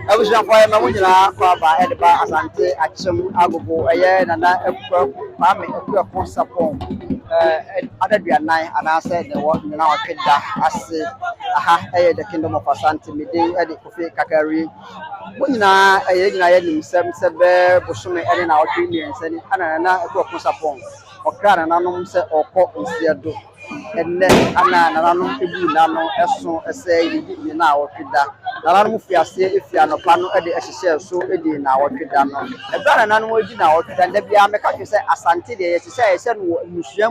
Abushan for my mujina kwaba edba asante achim agogo eye nana ekwa kwame ekwa konsapon adaduanan anase ne wo na otweda ase aha eye the kingdom of asante mede ede kofi kakari mujina eye nyina ye nimsem sebe bosome ede na otwe nsani anana ekwa konsapon okra nanom se okọ nsiedo enne ana nanom ebu nano eso ese yi na otweda nanom fiase efia no pa no de ehye so edi na otweda no ebra nanom edi na otweda nda bia meka hwe se asante de ye se no musua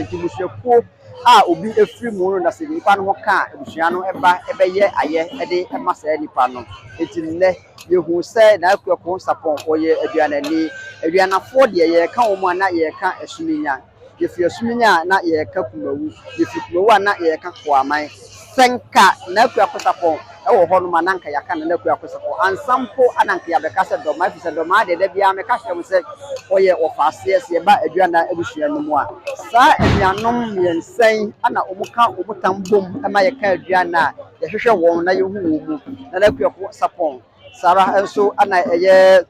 ti musuakuo a obi efiri mu no na se nipa no ka musua no eba ebeye aye de ema se nipa no eti nne yehu se na akuako sapon oye aduanani aduanafo de ye ka wo mu ana ye ka esuminya yefi esuminya na ye ka kumawu yefi kumawu na ye ka koaman senka na akuako sapon ewo ho no mananka yaka na akuako sapon ansampo ananka ya beka se doma fi se doma de bia me ka hwem se oye ofaase se ba aduana ebusua no mu a sa aduanom miensen ana omuka obutambom ema ye ka aduana ye hwehwe won na ye hu wo mu na akuako sapon Sarah enso ana eye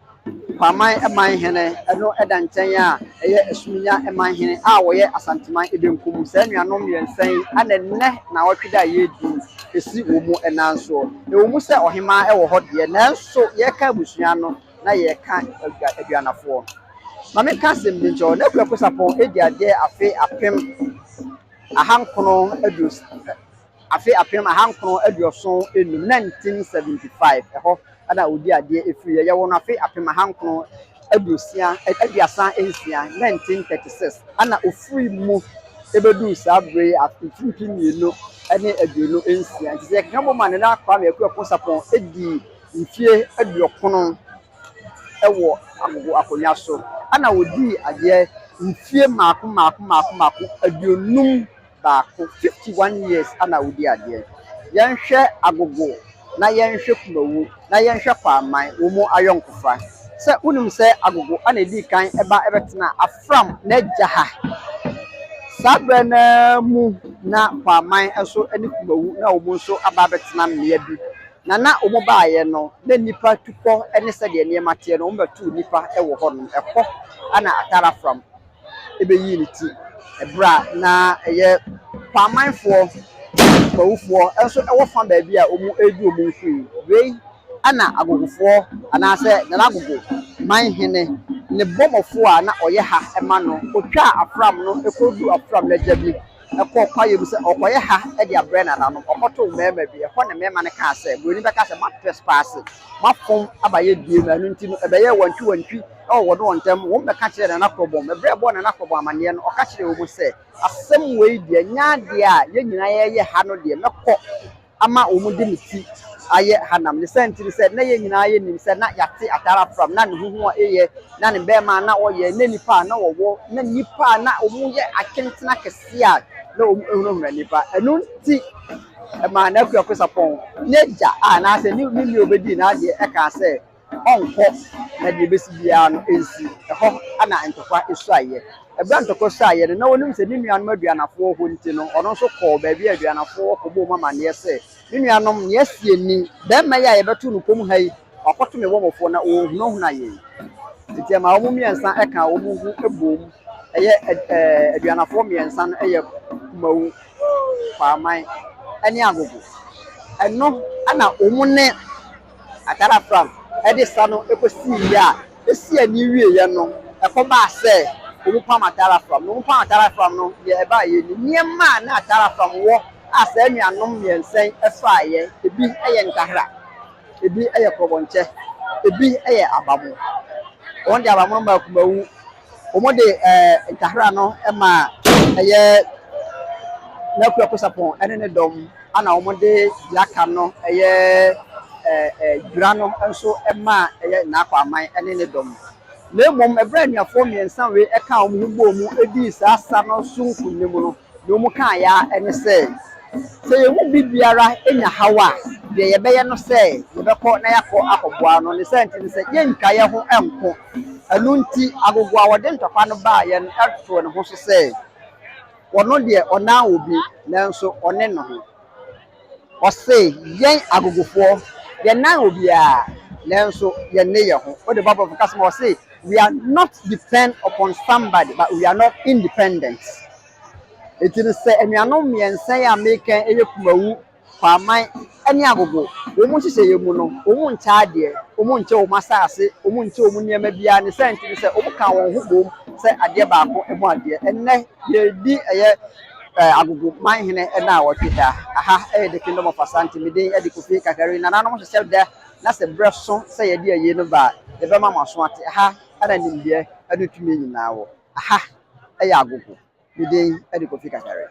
kwaman eman hene eno eda nchen a eye esuminya eman hene a wo ye asanteman ebenkum sa nuanom yensen ana nne na wotweda ye di esi wo mu enanso e wo mu se ohima e wo ho de nanso ye ka busua no na ye ka aduanafo mame ka sem bi njo na kwaku sapon edi ade afe apem ahankono adus afe apem ahankono aduoson enum 1975 eho ana odi ade efiri ye wo no afe apem ahankono aduosia aduasa ensia 1936 ana ofuri mu ebedu sabre afifimpi mienu ene aduonu ensia nti se kamo man na kwa me akwa sapon edi mfie aduokono ewo agogo akonya so ana odi ade mfie maako aduonum baako 51 years ana odi ade yenhwe agogo na yenhwe kumawu na yenhwe kwaman wo mu ayonkofa se unum se agogo ana edi kan eba ebetena afram na jaha sabre na mu na kwaman eso eni kumawu na wo mu so aba betena mmea bi na omo baaye no na nipa tukọ ene se de niema tie no omo tu nipa ewo ho no ekọ ana atara from ebeyi ni ti ebra na eye kwamanfo mawufo enso ewo fa ba bia omo edu omo nfiri wei ana agogofo ana se na agogo man hene ne bomofo a na oye ha ema no otwa afram no ekodu afram na jabi ekọ kwaye bi se okoye ha e dia brand na no okoto mema bi e ho ne mema ne ka se boni be ka se ma trespass ma fom abaye die ma no nti no ebeye wantwi e wo do ontem wo be ka kire na problem ebre bo na problem amane no o ka kire wo mu se asem wei die nya de a ye nyina ye ha no de mekọ ama omu de miti aye hanam ne sentiri se na ye nyina ye nim se na yate atara from na ne huhu eye na ne be ma na oye na nipa na wo na nipa na omu ye akentena kese a na omu nipa enu ti ma na kwaku sapon neja a na se ni obedi na de e ka se onko na de besi bia no ensi eho ana entokwa esu aye ebra ntokwa su aye na wonum se ni nuanom aduanafo ho nti no ono so ko ba bia aduanafo ko bo mama ne se ni nuanom ne asie ni be ma ya ye betu no kom hai akoto me womofo na o hu na ye nti ma omu miensa e ka omu hu ebom eye aduanafo miensa no eye mawu kwaman ani agogo eno ana omu ne atara from edi sano ekosi ya esi ani wie ye no ekoba se omu pa matara from no ye eba ye ni niema na atara from wo asa anuanom miensen efa ye ebi eye nkahra ebi eye kobonche ebi eye abamu on de abamu ma kumawu omo de nkahra no ema eye na kwaku sapon ene ne dom ana omo de yaka no eye durano enso ema eye na kwaman ene ne dom na mom ebra nuafo miensan we eka omo gbo mu edi sasa no sunkunim no no mu kan ya ene se ye mu bibiara enya hawa de ye beye no se ye beko na yakọ akọboa no ne senti ne se ye nka ye ho enko anu nti agogo a wode ntokwa no ba ye no eto ne ho so se wono de ona obi nanso one no ho Ɔse yɛn agogofoɔ yɛn nan obiara nanso yɛn ne yɛ ho. What the Bible of Customer say, we are not depend upon somebody, but we are not independent. It is say enuanom mmiɛnsa yi a meka ɛyɛ kumawu kwaman ɛne agogo wɔn mu hyehyɛ yɛn mu no wɔn nkyɛ adeɛ wɔn nkyɛ wɔn asase wɔn nkyɛ wɔn nneɛma biara ne sɛ nti sɛ wɔn ka wɔn ho bom sɛ adeɛ baako ɛmu adeɛ ɛnnɛ yɛdi ɛyɛ agogo manhene ɛna wɔtwe da aha ɛyɛ the kingdom of Asante meden ɛde Kofi Kakari nananom hyehyɛ da na sɛ brɛ so sɛ yɛde ayɛ no ba yɛbɛma mo aso ate aha ɛna nimdeɛ ɛne tumi nyinaa wɔ aha ɛyɛ agogo meden ɛde Kofi Kakari